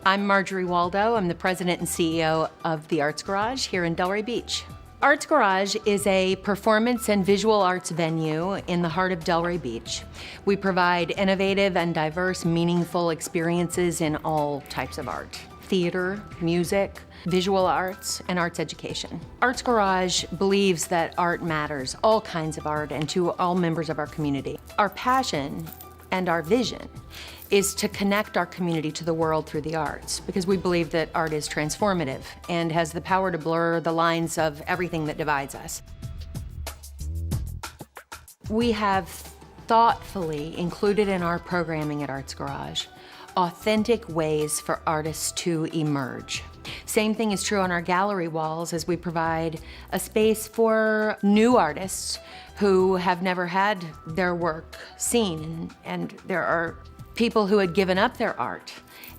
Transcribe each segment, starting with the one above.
I'm Marjorie Waldo. I'm the president and CEO of the Arts Garage here in Delray Beach. Arts Garage is a performance and visual arts venue in the heart of Delray Beach. We provide innovative and diverse, meaningful experiences in all types of art: theater, music, visual arts, and arts education. Arts Garage believes that art matters, all kinds of art, and to all members of our community. Our passion and our vision is to connect our community to the world through the arts, because we believe that art is transformative and has the power to blur the lines of everything that divides us. We have thoughtfully included in our programming at Arts Garage authentic ways for artists to emerge. Same thing is true on our gallery walls, as we provide a space for new artists who have never had their work seen, and there are people who had given up their art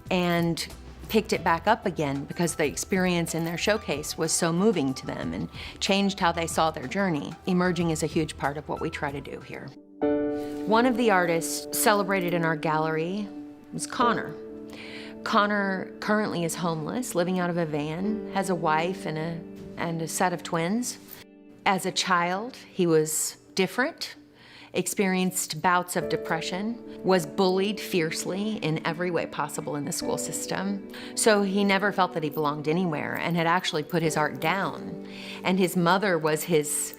and picked it back up again because the experience in their showcase was so moving to them and changed how they saw their journey. Emerging is a huge part of what we try to do here. One of the artists celebrated in our gallery was Connor. Connor currently is homeless, living out of a van, has a wife and a set of twins. As a child, he was different, experienced bouts of depression, was bullied fiercely in every way possible in the school system. So he never felt that he belonged anywhere and had actually put his art down. And his mother was his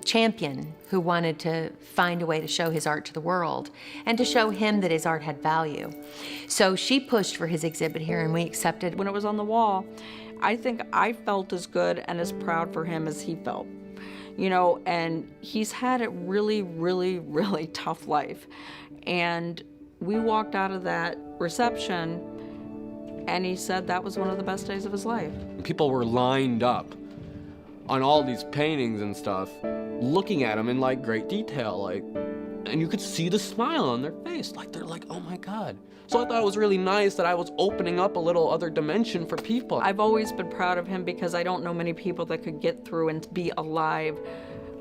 champion, who wanted to find a way to show his art to the world and to show him that his art had value. So she pushed for his exhibit here, and we accepted. When it was on the wall, I think I felt as good and as proud for him as he felt. You know, and he's had a really, really, really tough life. And we walked out of that reception and he said that was one of the best days of his life. People were lined up on all these paintings and stuff, looking at them in like great detail, and you could see the smile on their face, like they're like, oh my God. So I thought it was really nice that I was opening up a little other dimension for people. I've always been proud of him because I don't know many people that could get through and be alive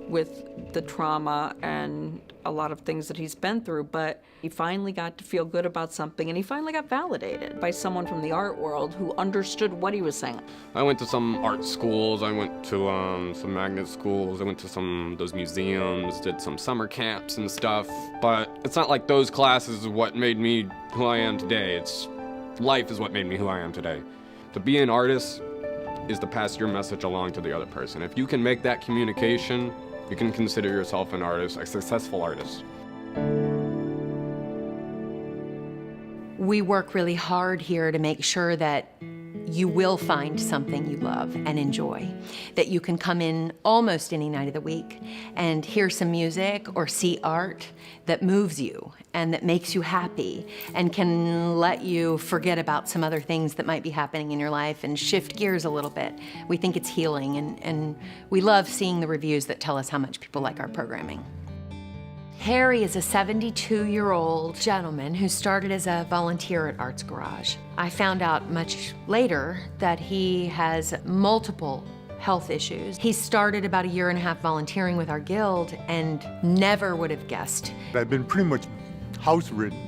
with the trauma and a lot of things that he's been through, but he finally got to feel good about something, and he finally got validated by someone from the art world who understood what he was saying. I went to some art schools, I went to some magnet schools, I went to some those museums, did some summer camps and stuff, but it's not like those classes are what made me who I am today. It's life is what made me who I am today. To be an artist is to pass your message along to the other person. If you can make that communication, you can consider yourself an artist, a successful artist. We work really hard here to make sure that you will find something you love and enjoy, that you can come in almost any night of the week and hear some music or see art that moves you and that makes you happy and can let you forget about some other things that might be happening in your life and shift gears a little bit. We think it's healing, and we love seeing the reviews that tell us how much people like our programming. Harry is a 72-year-old gentleman who started as a volunteer at Arts Garage. I found out much later that he has multiple health issues. He started about 1.5 years volunteering with our guild and never would have guessed. I've been pretty much house-ridden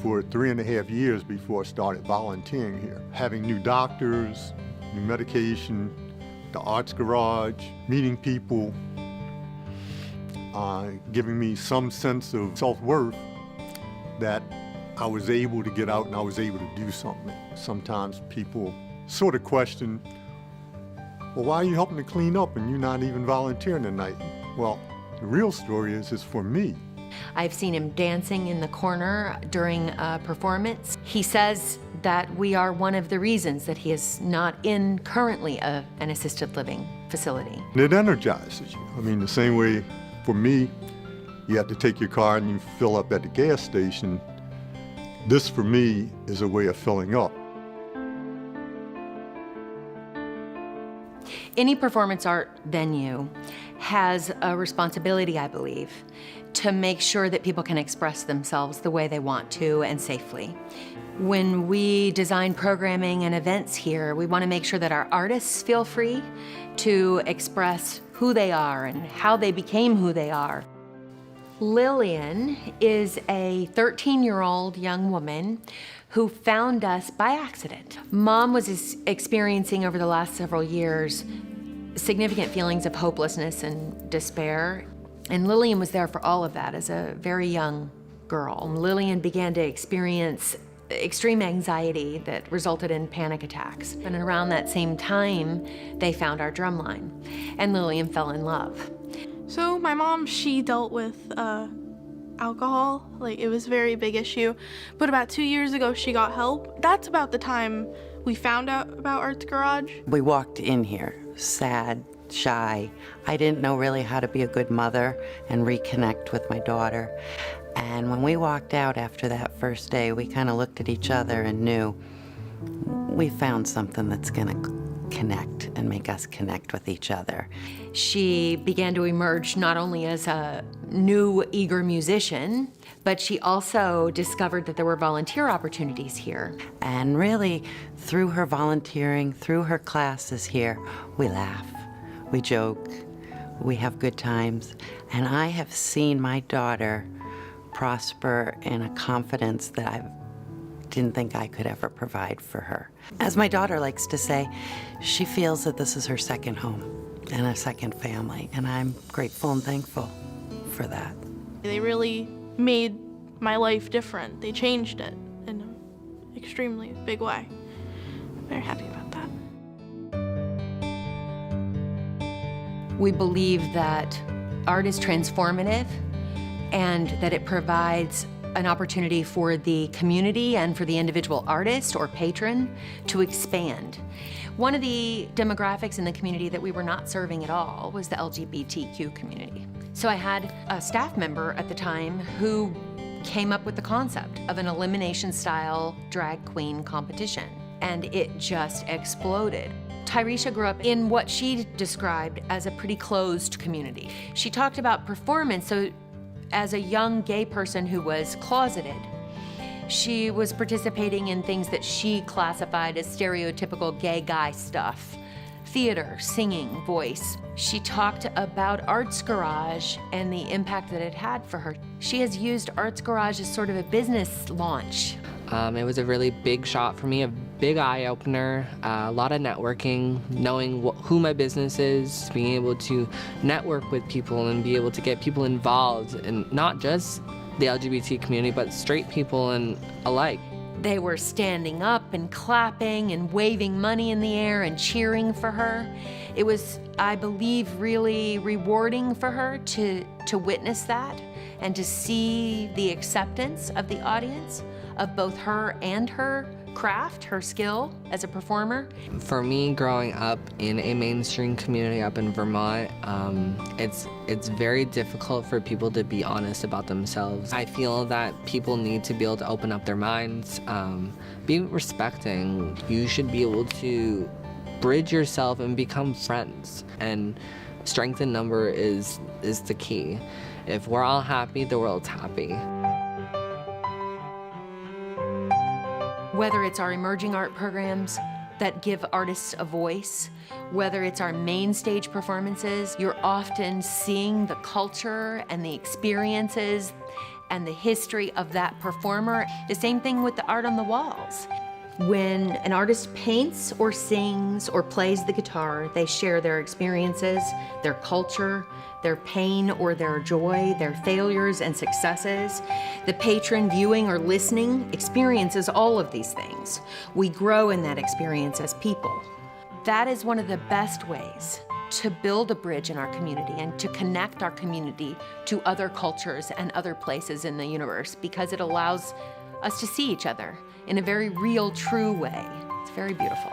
for 3.5 years before I started volunteering here. Having new doctors, new medication, the Arts Garage, meeting people, giving me some sense of self-worth that I was able to get out and I was able to do something. Sometimes people sort of question, well, why are you helping to clean up and you're not even volunteering tonight? Well, the real story is it's for me. I've seen him dancing in the corner during a performance. He says that we are one of the reasons that he is not in currently an assisted living facility. It energizes you. I mean, the same way for me, you have to take your car and you fill up at the gas station. This, for me, is a way of filling up. Any performance art venue has a responsibility, I believe, to make sure that people can express themselves the way they want to and safely. When we design programming and events here, we want to make sure that our artists feel free to express who they are and how they became who they are. Lillian is a 13-year-old young woman who found us by accident. Mom was experiencing over the last several years significant feelings of hopelessness and despair, and Lillian was there for all of that as a very young girl. Lillian began to experience extreme anxiety that resulted in panic attacks. And around that same time, they found our drumline, and Lillian fell in love. So my mom, she dealt with alcohol. Like, it was a very big issue. But about 2 years ago, she got help. That's about the time we found out about Arts Garage. We walked in here sad, shy. I didn't know really how to be a good mother and reconnect with my daughter. And when we walked out after that first day, we kind of looked at each other and knew we found something that's gonna connect and make us connect with each other. She began to emerge not only as a new, eager musician, but she also discovered that there were volunteer opportunities here. And really, through her volunteering, through her classes here, we laugh, we joke, we have good times. And I have seen my daughter prosper in a confidence that I didn't think I could ever provide for her. As my daughter likes to say, she feels that this is her second home and a second family, and I'm grateful and thankful for that. They really made my life different. They changed it in an extremely big way. I'm very happy about that. We believe that art is transformative and that it provides an opportunity for the community and for the individual artist or patron to expand. One of the demographics in the community that we were not serving at all was the LGBTQ community. So I had a staff member at the time who came up with the concept of an elimination-style drag queen competition, and it just exploded. Tyresha grew up in what she described as a pretty closed community. She talked about performance, so as a young gay person who was closeted, she was participating in things that she classified as stereotypical gay guy stuff. Theater, singing, voice. She talked about Arts Garage and the impact that it had for her. She has used Arts Garage as sort of a business launch. It was a really big shot for me, a big eye-opener, a lot of networking, knowing who my business is, being able to network with people and be able to get people involved in not just the LGBT community, but straight people and alike. They were standing up and clapping and waving money in the air and cheering for her. It was, I believe, really rewarding for her to witness that and to see the acceptance of the audience of both her and her craft, her skill as a performer. For me, growing up in a mainstream community up in Vermont, it's very difficult for people to be honest about themselves. I feel that people need to be able to open up their minds, be respecting. You should be able to bridge yourself and become friends. And strength in number is the key. If we're all happy, the world's happy. Whether it's our emerging art programs that give artists a voice, whether it's our main stage performances, you're often seeing the culture and the experiences and the history of that performer. The same thing with the art on the walls. When an artist paints or sings or plays the guitar, they share their experiences, their culture, their pain or their joy, their failures and successes. The patron viewing or listening experiences all of these things. We grow in that experience as people. That is one of the best ways to build a bridge in our community and to connect our community to other cultures and other places in the universe, because it allows us to see each other in a very real, true way. It's very beautiful.